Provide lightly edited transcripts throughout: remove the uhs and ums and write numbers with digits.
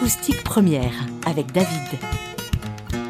Acoustique Première avec David.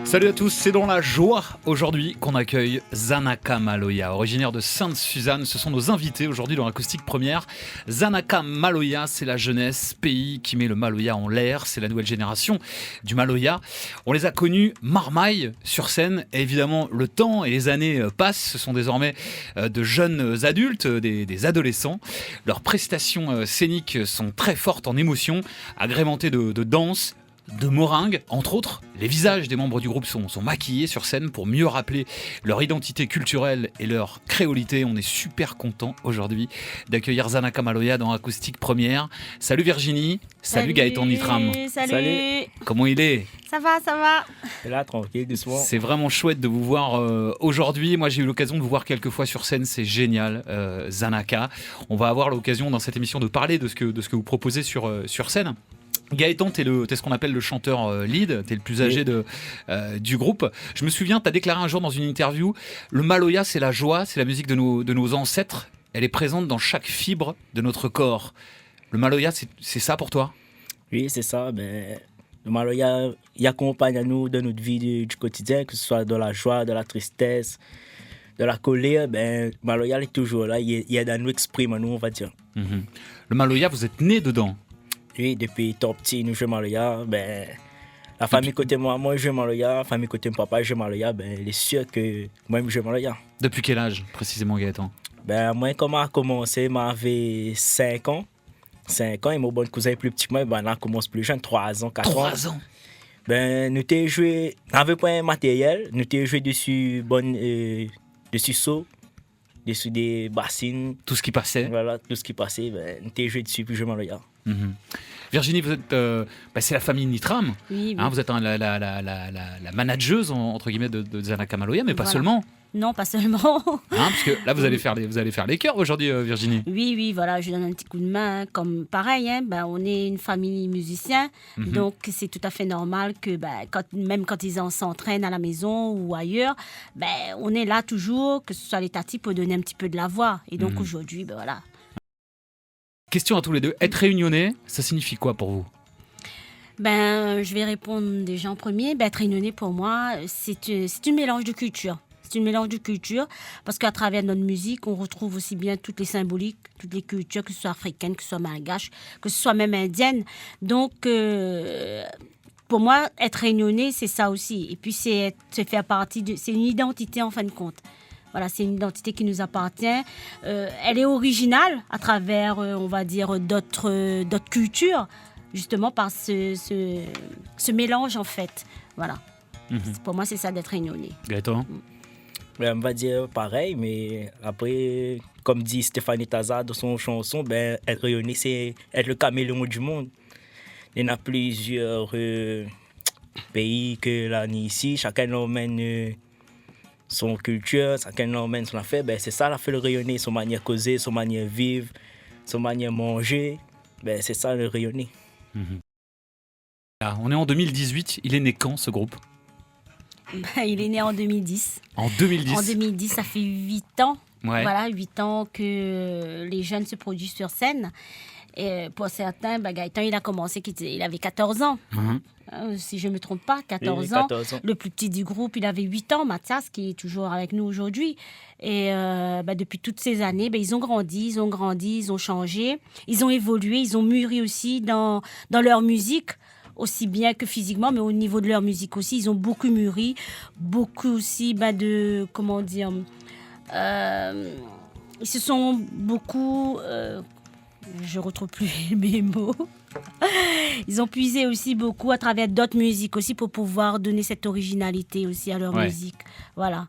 Salut à tous, c'est dans la joie aujourd'hui qu'on accueille Zanaka Maloya, originaire de Sainte-Suzanne. Ce sont nos invités aujourd'hui dans l'Acoustique Première. Zanaka Maloya, c'est la jeunesse, pays qui met le Maloya en l'air. C'est la nouvelle génération du Maloya. On les a connus marmaille sur scène. Et évidemment, le temps et les années passent. Ce sont désormais de jeunes adultes, des adolescents. Leurs prestations scéniques sont très fortes en émotion, agrémentées de danse, de meringue, entre autres. Les visages des membres du groupe sont maquillés sur scène pour mieux rappeler leur identité culturelle et leur créolité. On est super content aujourd'hui d'accueillir Zanaka Maloya dans Acoustique Première. Salut Virginie, salut Gaëtan Nitram. Salut. Comment il est ? Ça va. Et là, tranquille, doucement. C'est vraiment chouette de vous voir aujourd'hui. Moi, j'ai eu l'occasion de vous voir quelques fois sur scène. C'est génial, Zanaka. On va avoir l'occasion dans cette émission de parler de ce que vous proposez sur scène. Gaëtan, t'es ce qu'on appelle le chanteur lead, t'es le plus âgé du groupe. Je me souviens, t'as déclaré un jour dans une interview, le Maloya c'est la joie, c'est la musique de nos ancêtres, elle est présente dans chaque fibre de notre corps. Le Maloya, c'est ça pour toi ? Oui, c'est ça. Le Maloya, il accompagne à nous dans notre vie du quotidien, que ce soit de la joie, de la tristesse, de la colère. Maloya est toujours là, il est dans nous, exprime à nous, on va dire. Mm-hmm. Le Maloya, vous êtes né dedans ? Oui, depuis tout petit, nous jouons Maloya. La famille côté moi je joue Maloya. La famille côté mon papa joue Maloya. Il est sûr que moi, je joue Maloya. Depuis quel âge, précisément, Gaëtan ? Moi, quand j'ai commencé, j'avais 5 ans. 5 ans, et mon bon cousin est plus petit que moi. Là, commence plus jeune, 3 ans, 4 ans. 3 ans ? Nous t'ai joué, on n'avait pas un matériel. Nous t'ai joué dessus seau, dessus des bassines. Tout ce qui passait ? Voilà, tout ce qui passait. Nous t'ai joué dessus, puis je joue Maloya. Mm-hmm. Virginie, vous êtes, c'est la famille Nitram. Oui. Vous êtes la manageuse entre guillemets de Zanaka Maloya, mais pas seulement. Non, pas seulement. Parce que là, vous allez faire les chœurs aujourd'hui, Virginie. Oui, voilà, je donne un petit coup de main. Comme pareil, on est une famille musiciens, donc c'est tout à fait normal que même quand ils s'entraînent à la maison ou ailleurs, on est là toujours, que ce soit les tatis, pour donner un petit peu de la voix. Et donc aujourd'hui, voilà. Question à tous les deux. Être réunionnais, ça signifie quoi pour vous ? Je vais répondre déjà en premier. Être réunionnais, pour moi, c'est un mélange de culture. C'est un mélange de culture parce qu'à travers notre musique, on retrouve aussi bien toutes les symboliques, toutes les cultures, que ce soit africaines, que ce soit malgaches, que ce soit même indiennes. Donc, pour moi, être réunionnais, c'est ça aussi. Et puis, c'est faire partie c'est une identité en fin de compte. Voilà, c'est une identité qui nous appartient. Elle est originale à travers, on va dire, d'autres cultures, justement par ce mélange, en fait. Voilà. Pour moi, c'est ça d'être réunionnais. Gaëtan ? On va dire pareil, mais après, comme dit Stéphanie Taza dans son chanson, être réunionnais, c'est être le caméléon du monde. Il y en a plusieurs pays que là, ici, chacun emmène son culture, chacun emmène son affaire. C'est ça, la fait le rayonner, son manière de causer, son manière de vivre, son manière de manger. C'est ça le rayonner. On est en 2018. Il est né quand, ce groupe ? Il est né en 2010. En 2010 ? En 2010, ça fait 8 ans. Ouais. Voilà, 8 ans que les jeunes se produisent sur scène. Et pour certains, Gaëtan, il a commencé, il avait 14 ans. Si je ne me trompe pas, 14 ans. Le plus petit du groupe, il avait 8 ans, Mathias, qui est toujours avec nous aujourd'hui. Et depuis toutes ces années, ils ont grandi, ils ont changé, ils ont évolué, ils ont mûri aussi dans leur musique, aussi bien que physiquement, mais au niveau de leur musique aussi. Ils ont beaucoup mûri, beaucoup aussi ils se sont beaucoup... je retrouve plus mes mots. Ils ont puisé aussi beaucoup à travers d'autres musiques aussi pour pouvoir donner cette originalité aussi à leur musique. Voilà,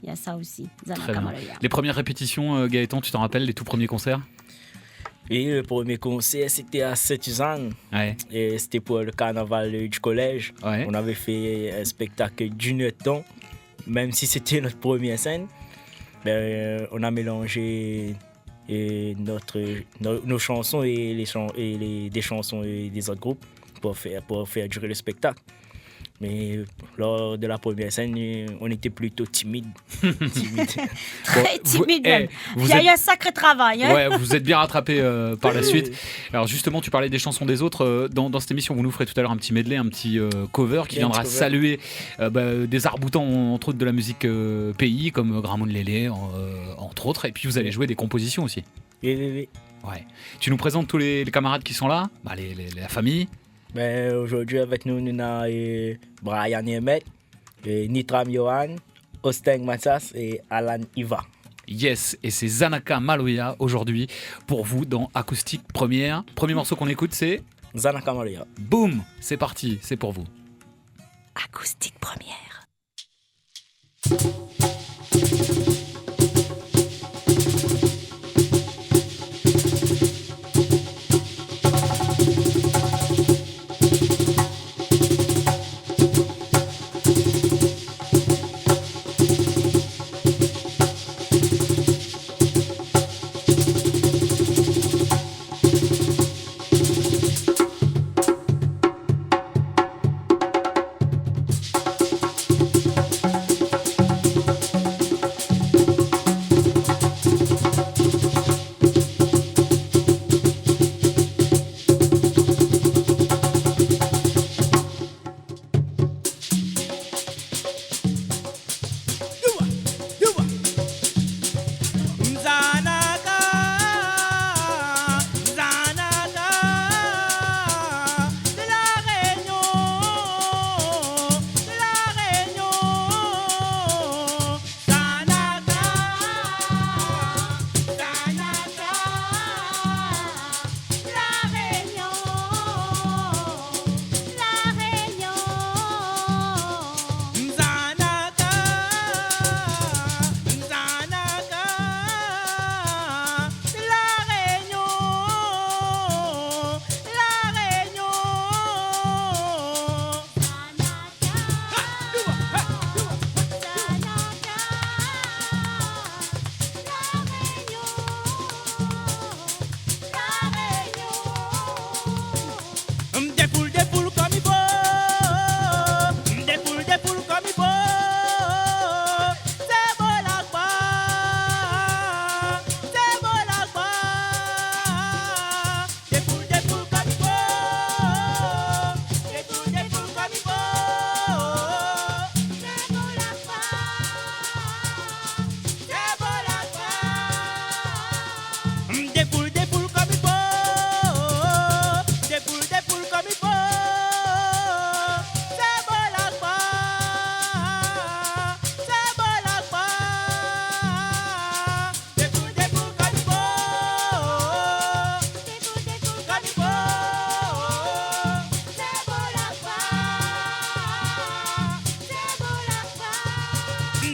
il y a ça aussi. Très bien. Les premières répétitions, Gaëtan, tu t'en rappelles, les tout premiers concerts ? Et le premier concert, c'était à Sainte-Suzanne. Ouais. Et c'était pour le carnaval du collège. Ouais. On avait fait un spectacle d'une heure de temps. Même si c'était notre première scène, on a mélangé nos chansons et des chansons des autres groupes pour faire durer le spectacle. Mais lors de la première scène, on était plutôt timide. Très timide même. vous Il y a êtes- eu un sacré travail. Hein. Ouais, vous êtes bien rattrapé par la suite. Alors justement, tu parlais des chansons des autres. Dans cette émission, vous nous ferez tout à l'heure un petit medley, un petit cover qui Il y a un viendra petit cover. saluer des arcs-boutants, entre autres de la musique pays, comme Gramond Lélé, entre autres. Et puis vous allez jouer des compositions aussi. Oui. Ouais. Tu nous présentes tous les camarades qui sont là, la famille. Ben, aujourd'hui, avec nous, nous avons Brian Yemet, Nitram Johan, Osteng Matsas et Alan Iva. Yes, et c'est Zanaka Maloya aujourd'hui pour vous dans Acoustique Première. Premier morceau qu'on écoute, c'est Zanaka Maloya. Boum. C'est parti, c'est pour vous. Acoustique première.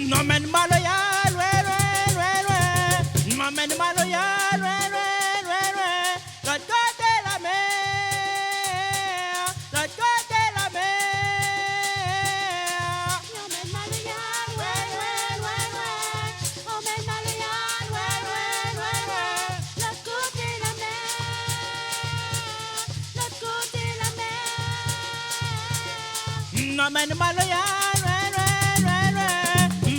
M'amène Maloya, m'amène Maloya, l'autre côté la mer, l'autre côté la mer. M'amène Maloya,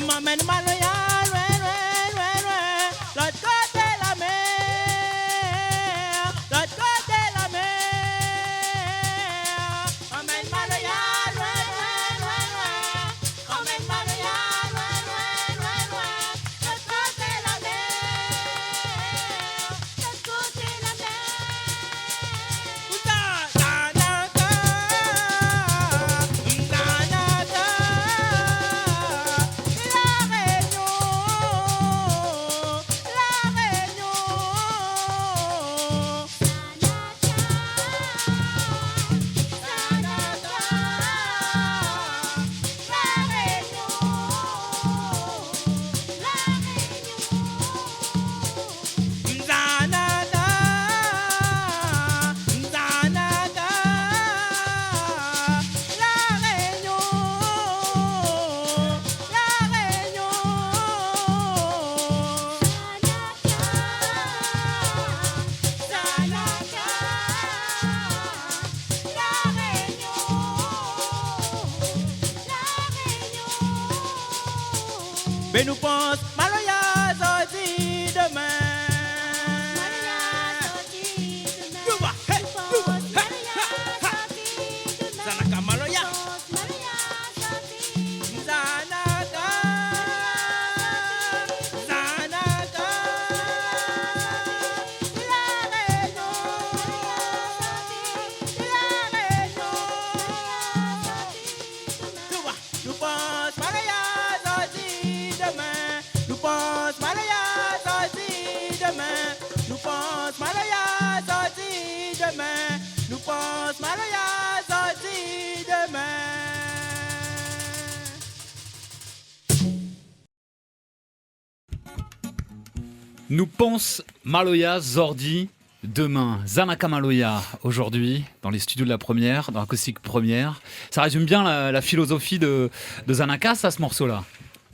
m'amène Maloya, l'autre côté la mer, l'autre côté la mer. La réunion. Ben nous pense Maloya sorti demain. Yuba, hey, Yuba, hey, ha, ha. Zanaka Maloya. Zanaka. Zanaka. Yuba, nous pense Maloya sorti demain. Nous pense Maloya sorti demain. Nous pense Maloya sorti demain. Nous pense Maloya sorti demain. Nous pense Maloya Zordi demain. Zanaka Maloya aujourd'hui dans les studios de la première, dans l'acoustique première. Ça résume bien la philosophie de Zanaka, ça, ce morceau-là.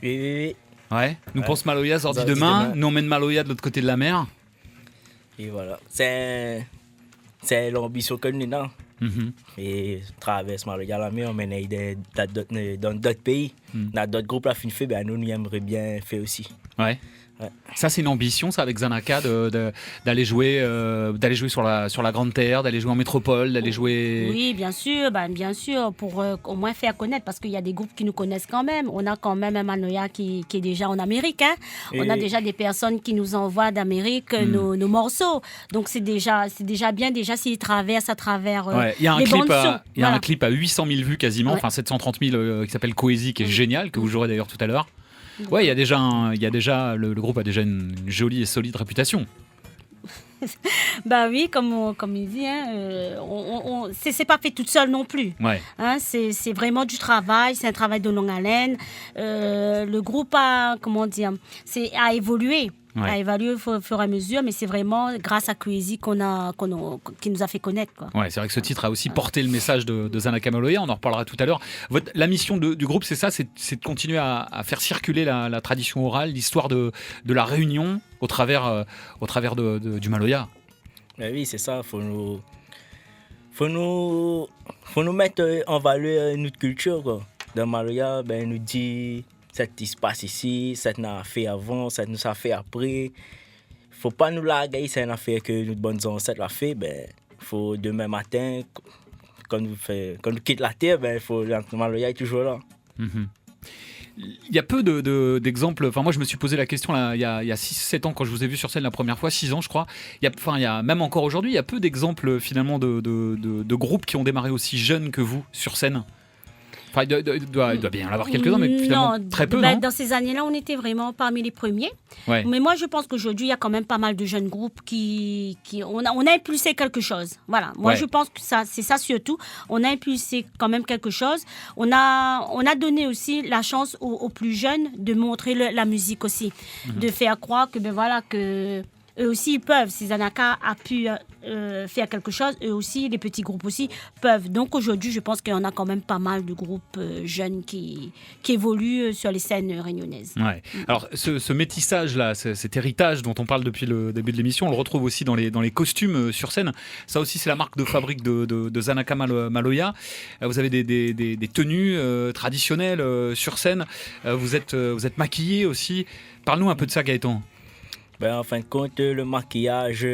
Oui, oui, Ouais. Nous Ouais. pense Maloya Zordi Zordi demain. demain. Nous emmène Maloya de l'autre côté de la mer. oui. Et voilà. C'est l'ambition que nous avons. Mhm. Et traverse Maloya la mer, on mène dans d'autres pays. Dans d'autres groupes, la fin fait, ben nous aimerions bien faire aussi. Ouais. Ouais. Ça, c'est une ambition, ça, avec Zanaka, d'aller jouer sur la grande terre, d'aller jouer en métropole, d'aller jouer. Oui, bien sûr, pour au moins faire connaître, parce qu'il y a des groupes qui nous connaissent quand même. On a quand même un Maloya qui est déjà en Amérique. Hein. On a Et- déjà des personnes qui nous envoient d'Amérique nos morceaux. Donc c'est déjà bien, déjà s'ils traversent à travers Ouais, il y a un les clip bandes à, son. il y a un Voilà. clip à 800 000 vues quasiment, Ouais. enfin 730 000 qui s'appelle Coésie, qui est génial, que vous jouerez d'ailleurs tout à l'heure. Ouais, il y a déjà le groupe a déjà une jolie et solide réputation. Bah oui, comme il dit, hein, c'est pas fait toute seule non plus. Ouais. Hein, c'est vraiment du travail, c'est un travail de longue haleine. Le groupe a évolué. Ouais. A évolué au fur et à mesure, mais c'est vraiment grâce à Crazy qui nous a fait connaître. Quoi. Ouais, c'est vrai que ce titre a aussi porté le message de Zanaka Maloya, on en reparlera tout à l'heure. La mission du groupe, c'est ça, c'est de continuer à faire circuler la tradition orale, l'histoire de la réunion au travers du Maloya. Ben oui, c'est ça. Faut nous mettre en valeur notre culture. Quoi. Dans Maloya, ben nous dit ça qui se passe ici, ça nous a fait avant, ça nous a fait après. Faut pas nous larguer, c'est une affaire que notre bonnes ancêtres l'ont fait. Ben, faut demain matin, quand nous quitte la terre, ben faut Maloya est toujours là. Mhm. Il y a peu d'exemples. Enfin, moi, je me suis posé la question là, il y a 6-7 ans quand je vous ai vu sur scène la première fois, 6 ans, je crois. Il y a même encore aujourd'hui, il y a peu d'exemples finalement de groupes qui ont démarré aussi jeunes que vous sur scène. Enfin, il doit bien y en avoir quelques-uns, mais finalement Non, très peu, ben, non? dans ces années-là, on était vraiment parmi les premiers. Ouais. Mais moi, je pense qu'aujourd'hui, il y a quand même pas mal de jeunes groupes on a impulsé quelque chose. Voilà. Moi, Ouais. je pense que c'est ça surtout. On a impulsé quand même quelque chose. On a donné aussi la chance aux plus jeunes de montrer la musique aussi, de faire croire que que eux aussi ils peuvent. Si Zanaka a pu faire quelque chose, eux aussi, les petits groupes aussi peuvent. Donc aujourd'hui, je pense qu'il y en a quand même pas mal de groupes jeunes qui évoluent sur les scènes réunionnaises. Ouais. Alors, ce métissage-là, cet héritage dont on parle depuis le début de l'émission, on le retrouve aussi dans les costumes sur scène. Ça aussi, c'est la marque de fabrique de Zanaka Maloya. Vous avez des tenues traditionnelles sur scène. Vous êtes maquillé aussi. Parle-nous un peu de ça, Gaëtan. Ben, en fin de compte, le maquillage,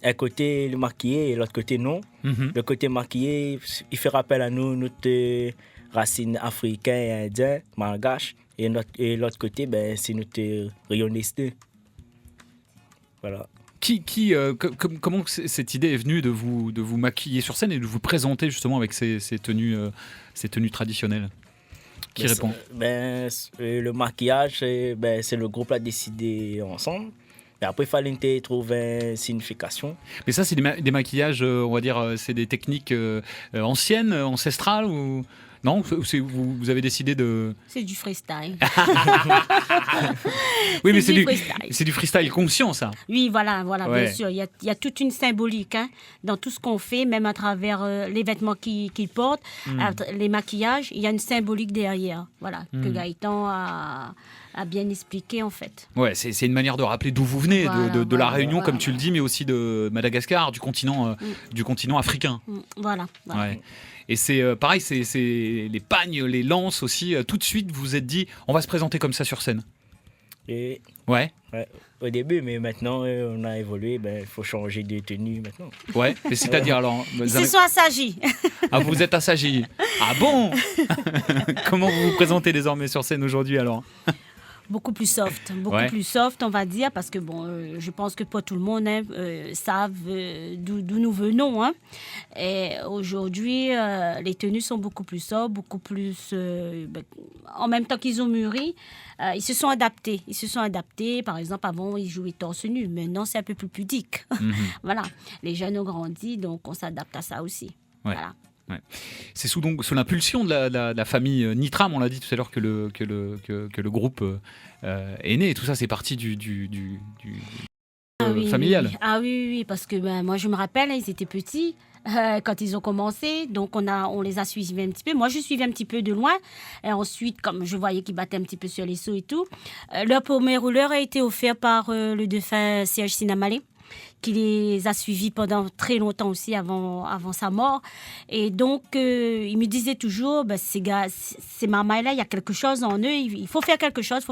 un côté le maquillé et l'autre côté non. Mhm. Le côté maquillé, il fait rappel à nous, notre racine africaine et indienne, malgache. Et l'autre côté, ben, c'est notre rayonniste. Voilà. Comment cette idée est venue de vous maquiller sur scène et de vous présenter justement avec ces tenues traditionnelles? Qui Ben, répond? Le maquillage, c'est le groupe qui a décidé ensemble. Mais après, il fallait trouver une signification. Mais ça, c'est des maquillages, on va dire, c'est des techniques anciennes, ancestrales ou non? Vous avez décidé de... C'est du freestyle. Oui, mais C'est du freestyle. c'est du freestyle conscient, ça. Oui, voilà, Ouais. bien sûr. Il y a toute une symbolique dans tout ce qu'on fait, même à travers les vêtements qu'ils portent, les maquillages. Il y a une symbolique derrière, voilà, que Gaëtan a bien expliqué en fait. Ouais, c'est une manière de rappeler d'où vous venez, de la Voilà, Réunion, voilà. comme tu le dis, mais aussi de Madagascar, du continent africain. Voilà. Ouais. Et c'est pareil, c'est les pagnes, les lances aussi. Tout de suite, vous vous êtes dit, on va se présenter comme ça sur scène. Et, Ouais, ouais, au début, mais maintenant, on a évolué. Il faut changer de tenue maintenant. ouais. Mais c'est-à-dire alors, Ils se sont assagis. ah, vous êtes assagi. Ah bon? Comment vous vous présentez désormais sur scène aujourd'hui alors? Beaucoup plus soft, Ouais. plus soft, on va dire, parce que bon, je pense que pas tout le monde savent d'où nous venons. Hein. Et aujourd'hui, les tenues sont beaucoup plus sobres, beaucoup plus. En même temps qu'ils ont mûri, ils se sont adaptés. Ils se sont adaptés. Par exemple, avant, ils jouaient torse nu. Maintenant, c'est un peu plus pudique. Mhm. Voilà. Les jeunes ont grandi, donc on s'adapte à ça aussi. Ouais. Voilà. C'est sous l'impulsion de la famille Nitram, on l'a dit tout à l'heure, que le groupe est né. Et tout ça, c'est parti du familial. Oui. Ah oui, parce que moi, je me rappelle, ils étaient petits quand ils ont commencé. Donc, on les a suivis un petit peu. Moi, je suivais un petit peu de loin. Et ensuite, comme je voyais qu'ils battaient un petit peu sur les seaux et tout, leur premier rouleur a été offert par le défunt Serge Sinamalé, qui les a suivis pendant très longtemps aussi avant sa mort. Et donc, il me disait toujours, ces gars, ces mamans-là, il y a quelque chose en eux, il faut faire quelque chose,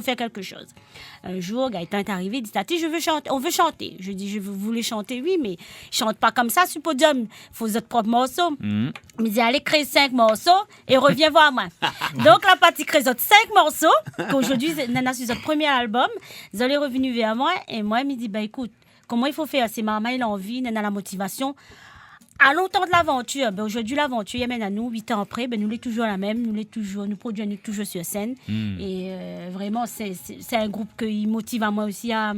Un jour, Gaëtan est arrivé, il dit, Tati, on veut chanter. Je dis, vous voulez chanter? Oui, mais chante pas comme ça sur le podium, il faut votre propre morceau. Mhm. Il me dit, allez, crée 5 morceaux et reviens voir moi. Donc, la partie crée 5 morceaux, qu'aujourd'hui, Nana, sur notre premier album, ils sont revenus vers moi, et moi, il me dit, écoute, comment il faut faire? C'est maman, il a envie, Nana, la motivation. Allons temps de l'aventure. Aujourd'hui, l'aventure, il y a nous, 8 ans après, nous l'est toujours la même, nous produisons toujours sur scène. Et vraiment, c'est un groupe qui motive à moi aussi à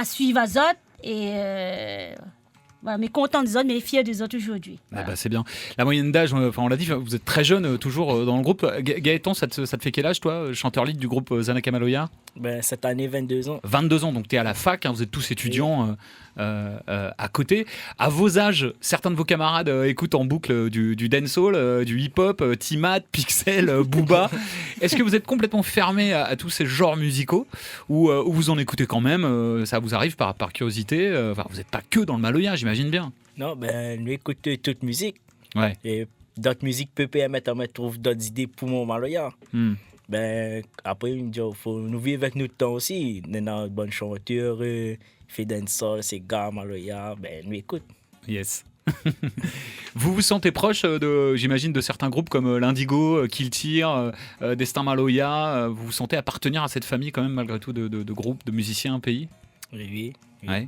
suivre Azot. Et voilà, mais content des autres, mais fier des autres aujourd'hui. Voilà. C'est bien. La moyenne d'âge, on l'a dit, vous êtes très jeune toujours dans le groupe. Gaëtan, ça te fait quel âge, toi, chanteur lead du groupe Zanaka Maloya? Cette année, 22 ans. 22 ans, donc tu es à la fac, hein, vous êtes tous étudiants à côté. À vos âges, certains de vos camarades écoutent en boucle du dancehall, du hip-hop, Timat, Pixel, Booba. Est-ce que vous êtes complètement fermé à tous ces genres musicaux ou vous en écoutez quand même, ça vous arrive par curiosité? Vous n'êtes pas que dans le Maloya, j'imagine bien. Non, nous écoutons toute musique. Ouais. Et d'autres musiques peut permettre de trouver d'autres idées pour mon Maloya. Après, il faut nous vivre avec notre temps aussi. Nous avons de bonnes chanteurs, fait dancehall, c'est gars, Maloya, nous écoute. Yes. Vous vous sentez proche, j'imagine, de certains groupes comme l'Indigo, Kill Tear, Destin Maloya. Vous vous sentez appartenir à cette famille quand même, malgré tout, de groupes, de musiciens, pays? Oui. Ouais.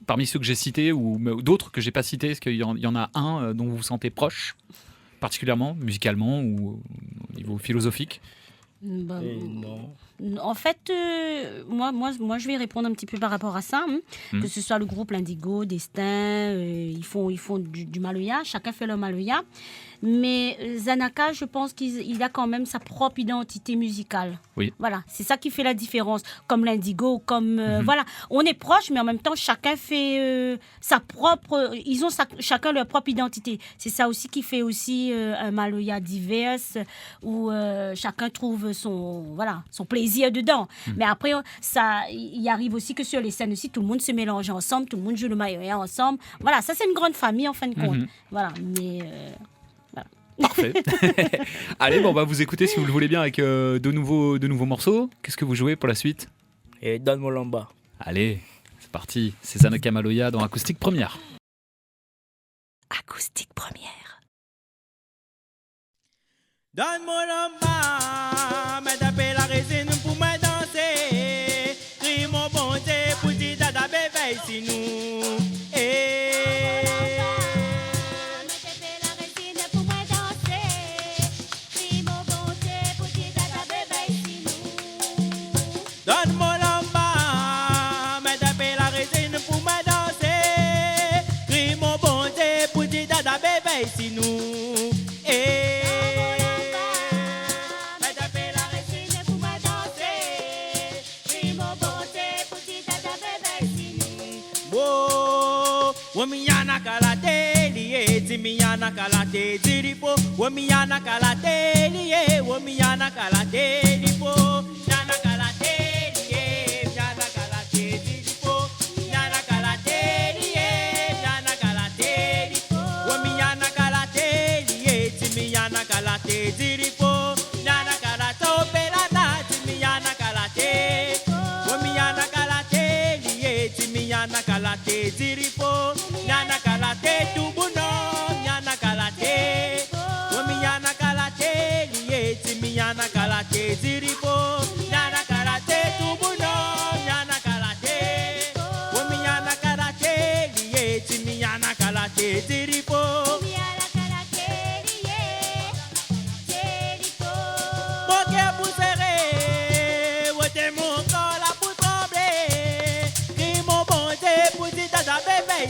Parmi ceux que j'ai cités ou d'autres que j'ai pas cités, est-ce qu'il y en a un dont vous vous sentez proche, particulièrement, musicalement ou au niveau philosophique? Non. En fait, moi, je vais répondre un petit peu par rapport à ça. Que ce soit le groupe l'Indigo, Destin, ils font du Maloya, chacun fait leur Maloya. Mais Zanaka, je pense qu'il a quand même sa propre identité musicale. Oui. Voilà, c'est ça qui fait la différence. Comme l'Indigo, voilà. On est proches, mais en même temps, chacun fait sa propre... Ils ont chacun leur propre identité. C'est ça aussi qui fait aussi un Maloya divers, où chacun trouve son plaisir dedans. Mais après, il arrive aussi que sur les scènes aussi, tout le monde se mélange ensemble, tout le monde joue le Maloya ensemble. Voilà, ça c'est une grande famille en fin de compte. Voilà, mais... Parfait. Allez, on va vous écouter si vous le voulez bien avec de nouveaux morceaux. Qu'est-ce que vous jouez pour la suite? Et donne-moi l'amba. Allez, c'est parti. C'est Zanaka Maloya dans Acoustique Première. Acoustique Première. Donne-moi l'amba, mais taper la résine pour me danser. Crie mon bon Dieu pour dire dada bébé si nous. Donne-moi l'amba, mais taper la résine pour me danser. Crie mon bon Dieu pour dire dada bébé si nous. Wamiana kalate liye timiana kalate diripo wamiana kalate liye wamiana kalate diripo nana kalate liye nana kalate diripo nana kalate liye nana kalate diripo wamiana kalate liye timiana kalate diripo nana kalate opelana nyana kalate ziripo, nyana kalate tubuno, nyana kalate. Womi nyana kalate liye, timi nyana kalate ziripo, nyana kalate tubuno, nyana kalate. Womi nyana kalate liye, timi nyana kalate ziripo.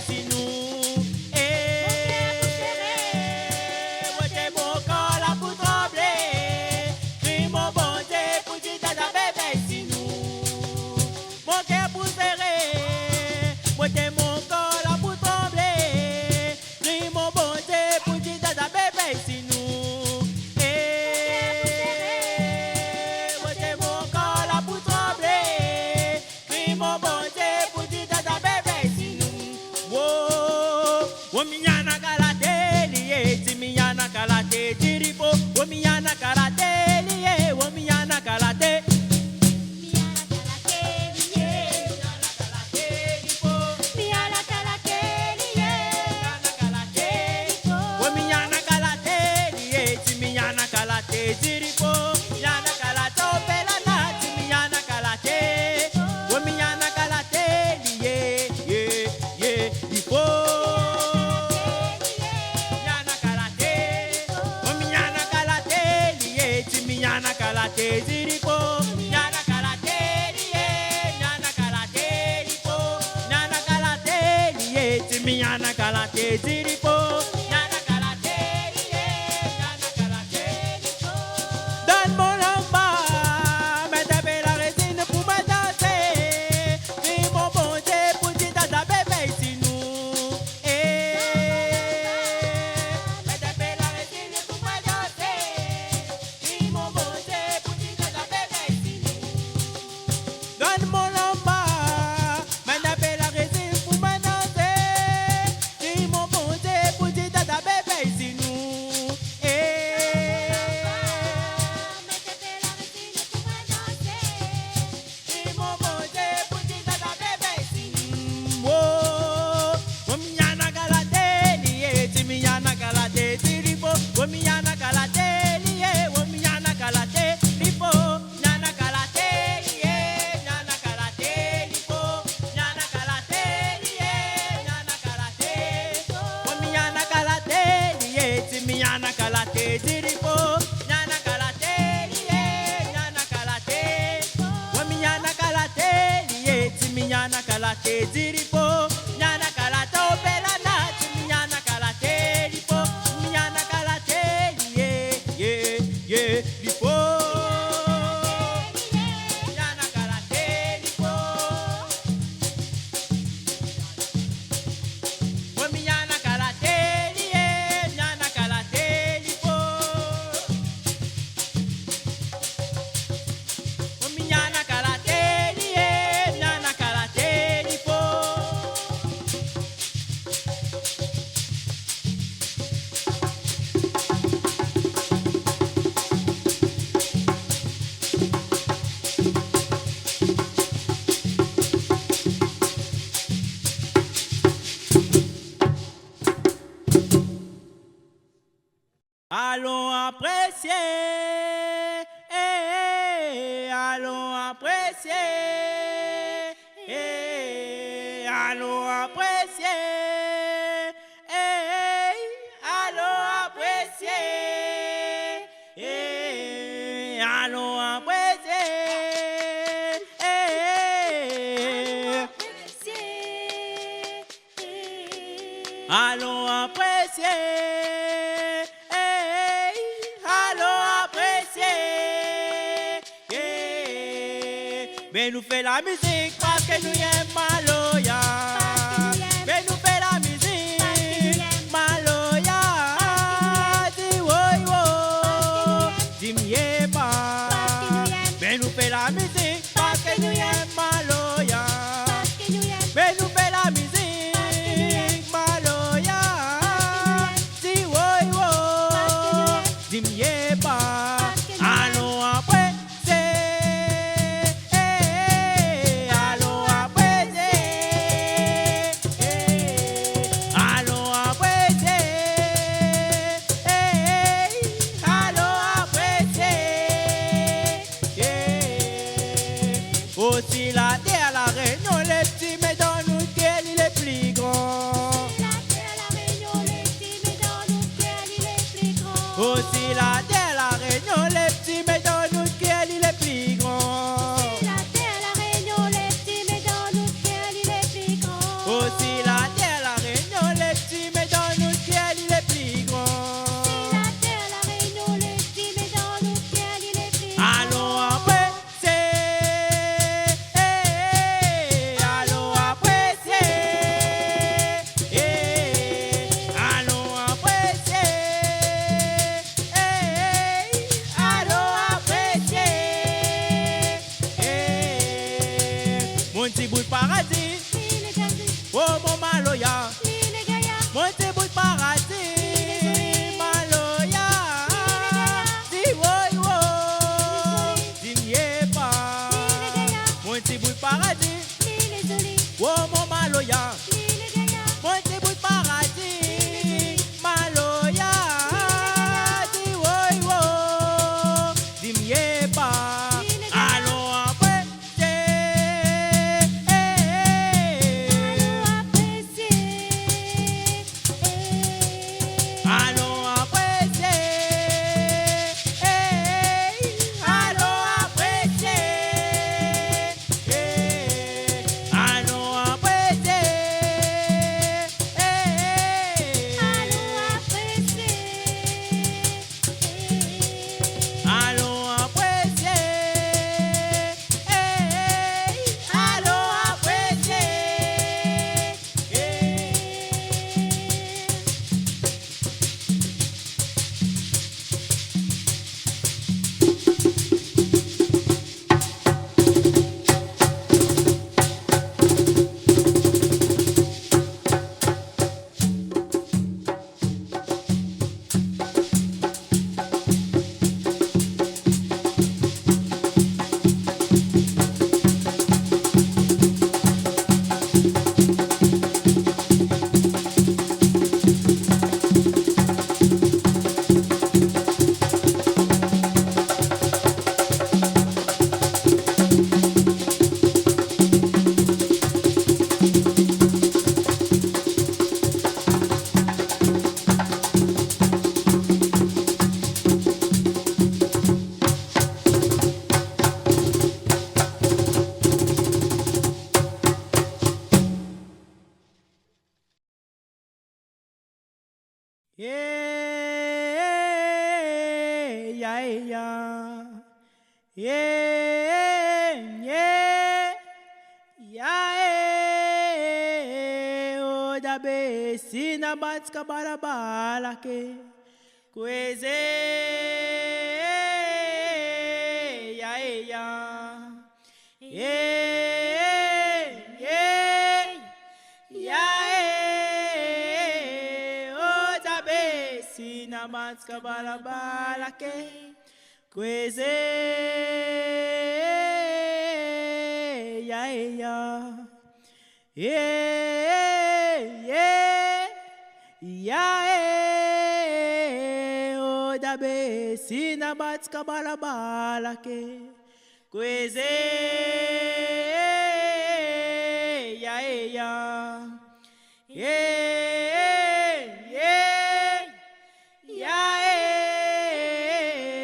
Si nous, wote mon corps la pour trembler, crie mon bon Dieu pour dire dada bébé si nous, mon cœur pour serrer, wote mon corps la pour trembler, crie mon bon Dieu pour dire dada bébé si nous, wote mon corps la pour trembler, crie mon bon Dieu pour dire dada bébé si nous. Womiana kalate liye, timiana kalate tiripo. Womiana kalate liye, womiana kalate. Miana kalate liye, miana kalate tiripo. Miana kalate liye, miana kalate tiripo. Womiana kalate liye, timiana kalate tiripo. Miana kalate opelana, timiana kalate. Womiana kalate liye, tiripo. Nyana kalate ziripo, nyana kalate liye, nyana kalate lipo, nyana kalate liye, timi nyana kalate ziripo, nyana kalate liye, nyana kalate lipo. Donne-moi l'amba, mais t'avais la résine pour me danser, dis mon bon Dieu pour dire dada bébé si nous, mais t'avais la résine pour me danser. Donne mon lamba, m'appelle la résine pour m'annoncer. Dis mon bon Dieu pour dire dada bébé si nous. Dis mon bon Dieu pour dire dada bébé si nous. Oh, miana kalate liye, timiana kalate tiripo. Oh, miana kalate liye, oh, miana kalate lipo. Nyana kalate liye, nyana kalate lipo. Nyana kalate liye, nyana kalate. Oh, miana kalate liye, timiana kalate tiripo. Nyana kalate liye, nyana kalate. Oh, miana kalate liye, timiana kalate tiripo. Nyana kalate opelana, timiana kalate lipo. Nyana kalate liye, lipo. Nyana kalate lipo. Nyana kalate liye, nyana kalate lipo. Nyana kalate liye, nyana kalate lipo. Allons apprécier, allons apprécier, allons apprécier, allons apprécier, allons apprécier, allons apprécier. Mais nous fait la musique parce que nous aimons Maloya. Mais nous fait la musique Maloya. Dis oui, oui, dis mieux pas. Mais nous fait la musique parce que nous aimons Maloya. Mais nous fait la musique Maloya. Dis oui, oui, dis mieux pas. Allons après. Allons apprécier. terre, la réunion, les petits, mais dans nous, quel il est plus grand. Aussi la terre, la réunion, les petits, mais dans nous, quel il est plus grand. Aussi la terre, la réunion, les petits, mais dans nous, quel il est plus grand. Allons apprécier, allons apprécier, allons apprécier, allons apprécier. Mon petit bout de paradis, oh mon Maloya, mon petit bout de paradis, Maloya, dis oui, oui, dis n'y pas, mon petit bout de paradis, oh mon Maloya, mon petit bout de paradis, Maloya, dis oui, oui, dis n'y pas, allons apprécier, allons apprécier, allons apprécier, allons apprécier, allons apprécier, allons apprécier. Yeah, yeah, yeah, yeah, yeah, oh, da be, sina batska barabala ke, kweze, yeah, yeah, yeah, yeah, yeah, oh, da be, sina batska barabala ke, kweze, yeah, yeah, yeah, yeah, yeah, oh, da be, sina batska barabala ke, kweze, yeah, yeah, yeah, yeah,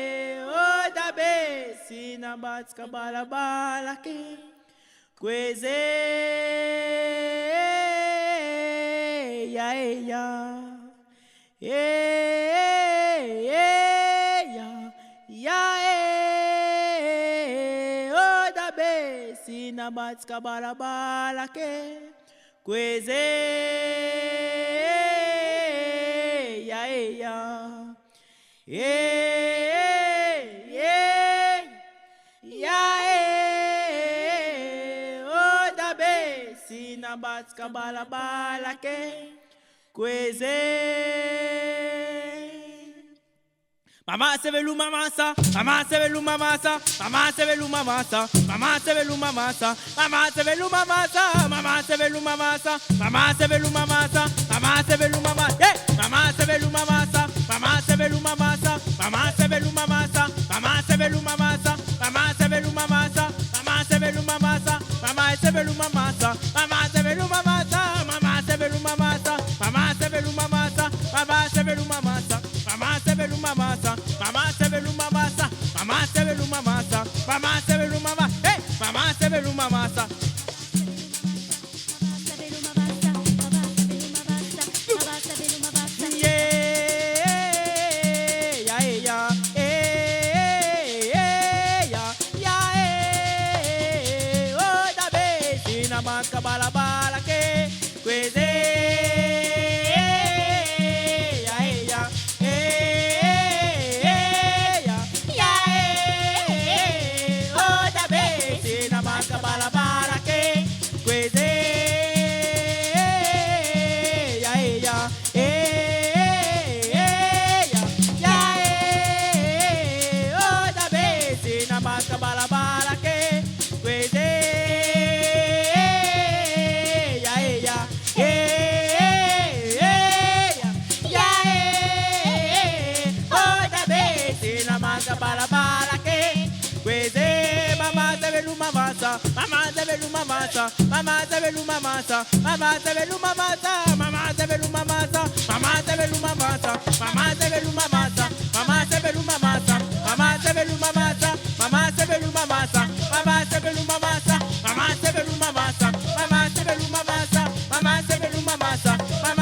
yeah, oh, da be, sina batska barabala ke, kweze, yeah, yeah, yeah, yeah, yeah, oh, da be, sina batska barabala ke, kweze, yeah, yeah, yeah, yeah, yeah, oh, da be, sina batska barabala ke, kweze. Mama sevelu mama sa, mama sevelu mama sa, mama sevelu mama sa, mama sevelu mama sa, mama sevelu mama sa, mama sevelu mama sa, mama sevelu mama sa, mama sevelu mama, yeah, mama sevelu mama sa, mama sevelu mama sa, mama sevelu mama sa, mama sevelu mama sa, mama sevelu mama sa, mama sevelu mama sa, mama sebelu mamasa, mama sebelu mamasa, mama sebelu mamasa, mama sebelu mamasa, mama sebelu mamasa, mama sebelu mamasa, mama sebelu mamasa, mama sebelu mamasa, mama sebelu mama, hey, mama sebelu mamasa. Bala bala que cueze ya oda besi na maka bala bala que cueze ya oda besi na maka bala bala que cueze. Bala bala que cueze mama sebelu mamasa mama sebelu mamasa mama sebelu mamasa mama sebelu mamasa mama sebelu mamasa mama sebelu mamasa mama sebelu mamasa mama sebelu mamasa mama sebelu mamasa mama sebelu mamasa mama sebelu mamasa mama sebelu mamasa mama sebelu mamasa mama sebelu mamasa mama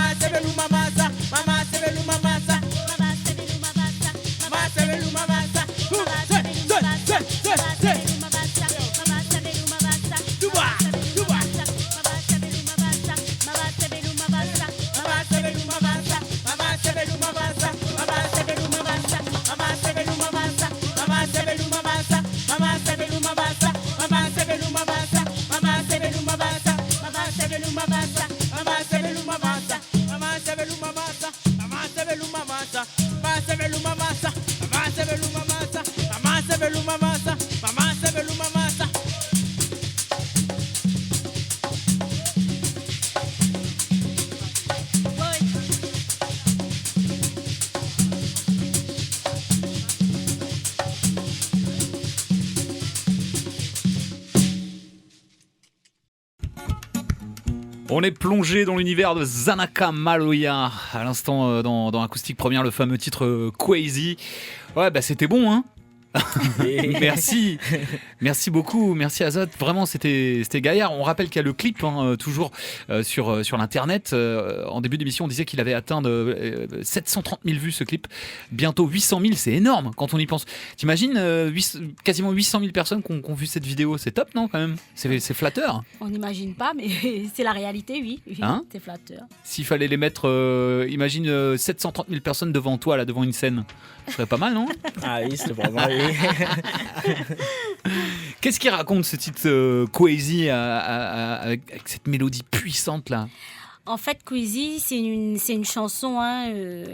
sebelu mamasa mama sebelu mamasa mama sebelu mamasa. On est plongé dans l'univers de Zanaka Maloya. À l'instant, dans Acoustique Première, le fameux titre Crazy. Ouais, bah c'était bon, hein. Merci, merci beaucoup, merci Azot. Vraiment, c'était gaillard. On rappelle qu'il y a le clip toujours sur l'internet. En début d'émission, on disait qu'il avait atteint 730 000 vues ce clip. Bientôt 800 000, c'est énorme quand on y pense. T'imagines quasiment 800 000 personnes qui ont vu cette vidéo. C'est top, non, quand même? C'est flatteur. On n'imagine pas, mais c'est la réalité, oui. Hein? C'est flatteur. S'il fallait les mettre, imagine 730 000 personnes devant toi, là, devant une scène. Ce serait pas mal, non? Ah oui, c'est pas mal, oui. Qu'est-ce qu'il raconte ce titre Crazy avec cette mélodie puissante là? En fait, Crazy, c'est une chanson.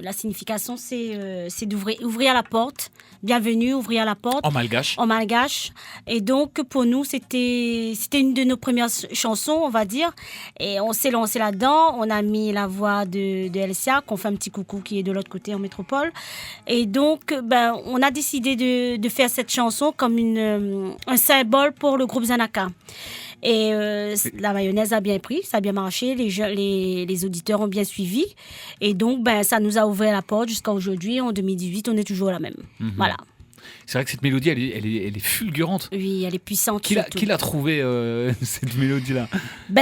La signification, c'est d'ouvrir la porte. Bienvenue, ouvrir la porte. En malgache. En malgache. Et donc, pour nous, c'était une de nos premières chansons, on va dire. Et on s'est lancé là-dedans. On a mis la voix de Elsia, qu'on fait un petit coucou, qui est de l'autre côté en métropole. Et donc, on a décidé de faire cette chanson comme un symbole pour le groupe Zanaka. Et la mayonnaise a bien pris, ça a bien marché, les auditeurs ont bien suivi. Et donc, ça nous a ouvert la porte jusqu'à aujourd'hui. En 2018, on est toujours la même. Mm-hmm. Voilà. C'est vrai que cette mélodie, elle est fulgurante. Oui, elle est puissante. Qui l'a trouvé, cette mélodie-là?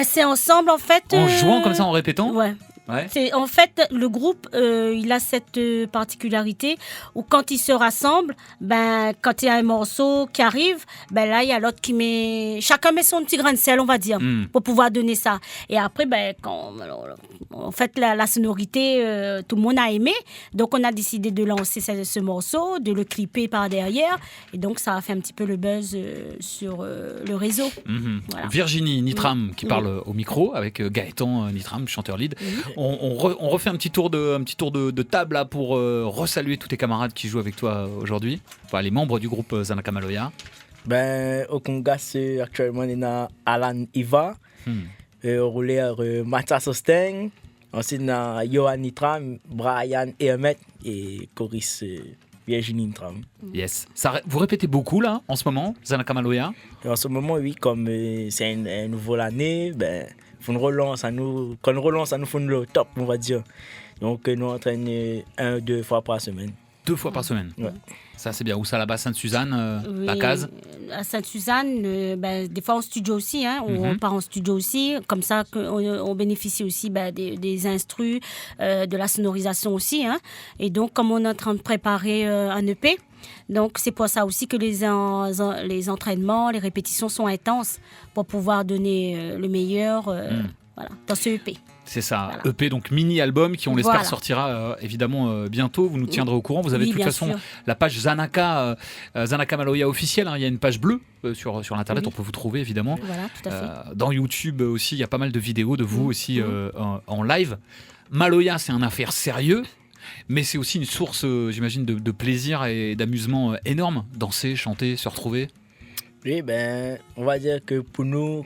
C'est ensemble, en fait. En jouant comme ça, en répétant? Ouais. Ouais. En fait, le groupe, il a cette particularité où quand ils se rassemblent, quand il y a un morceau qui arrive, là, il y a l'autre qui met... Chacun met son petit grain de sel, on va dire, pour pouvoir donner ça. Et après, en fait, la sonorité, tout le monde a aimé. Donc, on a décidé de lancer ce morceau, de le clipper par derrière. Et donc, ça a fait un petit peu le buzz sur le réseau. Mm-hmm. Voilà. Virginie Nitram qui parle au micro avec Gaëtan Nitram, chanteur lead. On refait un petit tour de table là, pour resaluer tous tes camarades qui jouent avec toi aujourd'hui, enfin, les membres du groupe Zanaka Maloya. Au Congo, actuellement, il y a Alan Iva, au rouleur Mathias Osteng, ensuite il y a Johan Nitram, Brian Hermet et Coris Virginie Intram. Yes. Vous répétez beaucoup là, en ce moment, Zanaka Maloya? Et en ce moment, oui, comme c'est une nouvelle année, ben, faut une relance à nous. Quand on relance, ça nous faut le top, on va dire. Donc, nous entraînons 1-2 fois par semaine. 2 fois par semaine. Ouais. Ça, c'est bien. Où ça là-bas, Sainte-Suzanne, Oui, la case? À Sainte-Suzanne, des fois en studio aussi. Hein, on part en studio aussi. Comme ça, on bénéficie aussi des instrus, de la sonorisation aussi. Hein. Et donc, comme on est en train de préparer un EP, donc c'est pour ça aussi que les entraînements, les répétitions sont intenses pour pouvoir donner le meilleur voilà, dans ce EP. C'est ça, Voilà. EP, donc mini-album qui, on l'espère, Voilà. sortira évidemment bientôt. Vous nous tiendrez au courant. Vous avez Oui, de toute bien façon sûr. la page Zanaka Maloya officielle. Hein. Il y a une page bleue sur l'internet, Oui. on peut vous trouver évidemment. Voilà, tout à fait. Dans YouTube aussi, il y a pas mal de vidéos de vous aussi en live. Maloya, c'est un affaire sérieux, mais c'est aussi une source, j'imagine, de plaisir et d'amusement énorme. Danser, chanter, se retrouver. Oui, ben, on va dire que pour nous,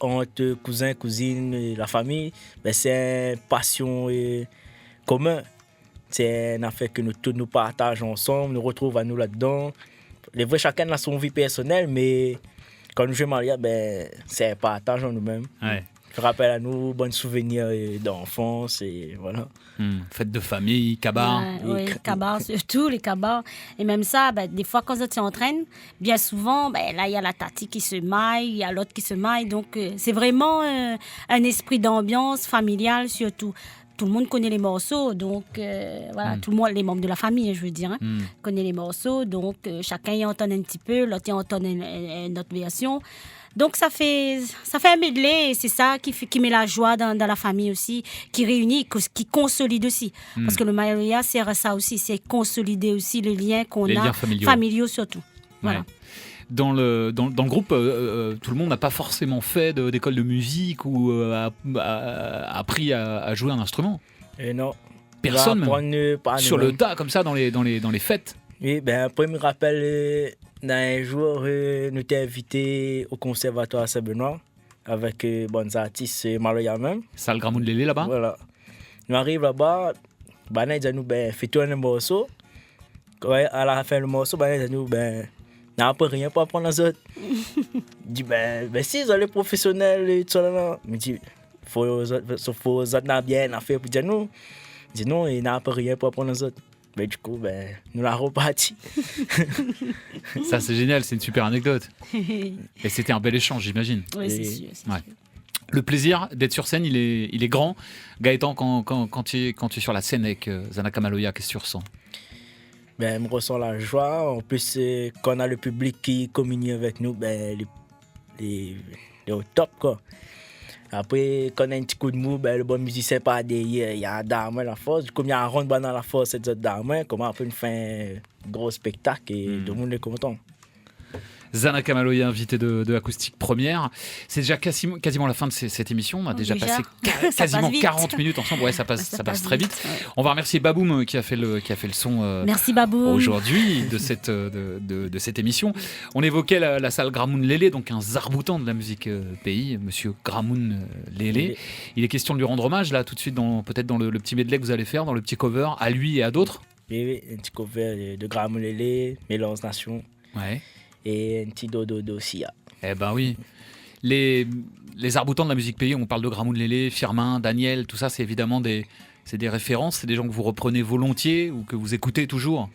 entre cousins, cousines, et la famille, ben, c'est une passion commune. C'est une affaire que nous tous nous partageons ensemble, nous retrouvons à nous là-dedans. Les vrais, chacun a son vie personnelle, mais quand nous jouons Maria, ben, c'est un partage en nous-mêmes. Ouais. Ça rappelle à nous bonnes souvenirs d'enfance et voilà. Fête de famille, cabar. Oui, les cabars, surtout les cabars. Et même ça, des fois, quand tu entraînes, bien souvent, là, il y a la tati qui se maille, il y a l'autre qui se maille. Donc, c'est vraiment un esprit d'ambiance familiale, surtout. Tout le monde connaît les morceaux, donc voilà, tout le monde, les membres de la famille, je veux dire, hein, connaît les morceaux. Donc, chacun y entend un petit peu, l'autre y entend une autre version. Donc, ça fait un medley et c'est ça qui met la joie dans la famille aussi, qui réunit, qui consolide aussi. Parce que le Maloya, c'est ça aussi, c'est consolider aussi les liens qu'on Les a, liens familiaux. surtout. Ouais. Voilà. Dans le groupe, tout le monde n'a pas forcément fait d'école de musique ou a appris à jouer un instrument. Et non. Personne On va même. apprendre par Sur le nous-mêmes. tas, comme ça, dans les fêtes. Oui, ben, après, je me rappelle, dans un jour, nous étions invités au Conservatoire Saint-Benoît avec bons artistes, Maloya même. Salle Gramoun Lélé là-bas. Voilà. Nous arrivons là-bas, ils disent nous, fais-toi un morceau. Ouais, à la fin du morceau, ils disent nous, n'a pas rien pour apprendre aux autres. Je dis, si, ils sont les professionnels et tout ça, là. Je dis, faut aux autres n'a bien affaire pour dire nous. Je dis, non, il n'a pas rien pour apprendre aux autres. Mais du coup, nous l'avons reparti. Ça, c'est génial, c'est une super anecdote. Et c'était un bel échange, j'imagine. Oui, c'est Et- sûr. c'est Ouais. sûr. Le plaisir d'être sur scène, il est grand. Gaëtan, quand tu es sur la scène avec Zanaka Maloya, qu'est-ce que tu ressens? Je me ressens la joie. En plus, quand on a le public qui communie avec nous, les au top, quoi. Après, quand on a un petit coup de mou, le bon musicien pas derrière, il y a un dame la force. Comme il y a un rond dans la force, cette dame, comment après, on fait un gros spectacle et tout le monde est content. Zanaka Maloya, invité de Acoustique Première. C'est déjà quasiment la fin de cette émission. On a déjà Déjà passé Ça quasiment passe vite. 40 minutes ensemble. Ouais, ça passe très vite. Ouais. On va remercier Baboum qui a fait le son Merci Babou. aujourd'hui de cette émission. On évoquait la salle Gramoun Lélé, donc un zarboutan de la musique pays, monsieur Gramoun Lélé. Il est question de lui rendre hommage là tout de suite, peut-être dans le petit medley que vous allez faire, dans le petit cover, à lui et à d'autres. Oui, un petit cover de Gramoulélé, Mélange Nation Ouais. et un petit dodo aussi. Eh ben oui. Les arboutants de la musique pays, on parle de Gramoun Lélé, Firmin, Daniel, tout ça, c'est évidemment des références, c'est des gens que vous reprenez volontiers ou que vous écoutez toujours.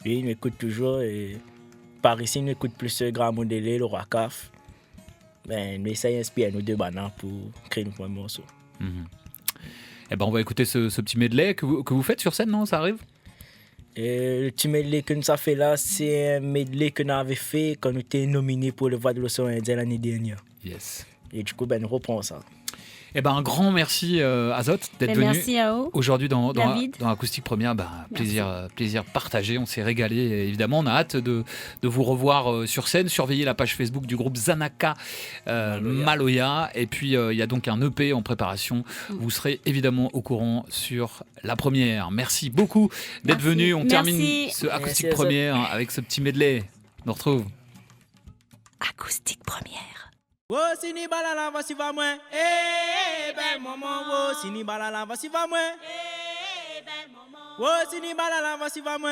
Oui, il m'écoute toujours. Et par ici, il m'écoute plus Gramoulélé, le Roi Caf. Nous essayons d'inspirer nos deux bananes pour créer nos premiers morceaux. Eh ben on va écouter ce petit medley que vous faites sur scène, non? Ça arrive? Et le petit medley que nous avons fait là, c'est un medley que nous avons fait quand nous étions nominés pour le Voix de l'Océan Indien l'année dernière. Yes. Et du coup, nous reprenons ça. Eh ben un grand merci Azot d'être venu Merci à vous. aujourd'hui dans David. Acoustique Première. Plaisir partagé, on s'est régalé. Et évidemment, on a hâte de vous revoir sur scène. Surveillez la page Facebook du groupe Zanaka Maloya. Et puis il y a donc un EP en préparation. Vous serez évidemment au courant sur la première. Merci beaucoup d'être Merci. venu. On Merci. termine ce Acoustique Merci, Azot. Première avec ce petit medley. On nous retrouve. Acoustique Première. Oh, sini balala, voici va moi. Eh, belle maman. Oh, sini balala, voici va moi. Eh, belle maman. Oh, sini balala, voici va moi.